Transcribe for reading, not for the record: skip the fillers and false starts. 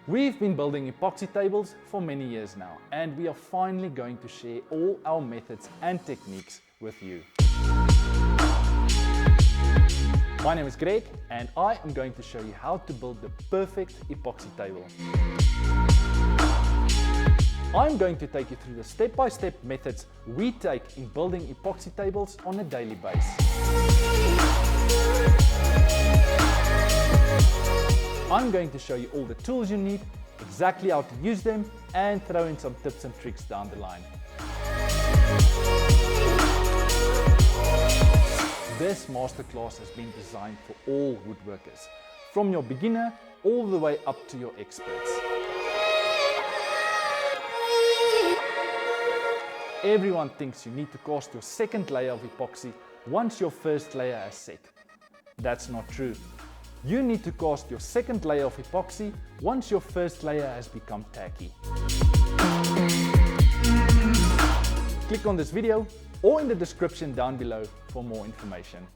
We've been building epoxy tables for many years now, and we are finally going to share all our methods and techniques with you. My name is Greg, and I am going to show you how to build the perfect epoxy table. I'm going to take you through the step-by-step methods we take in building epoxy tables on a daily basis. I'm going to show you all the tools you need, exactly how to use them, and throw in some tips and tricks down the line. This masterclass has been designed for all woodworkers, from your beginner all the way up to your experts. Everyone thinks you need to cast your second layer of epoxy once your first layer has set. That's not true. You need to cast your second layer of epoxy once your first layer has become tacky. Click on this video or in the description down below for more information.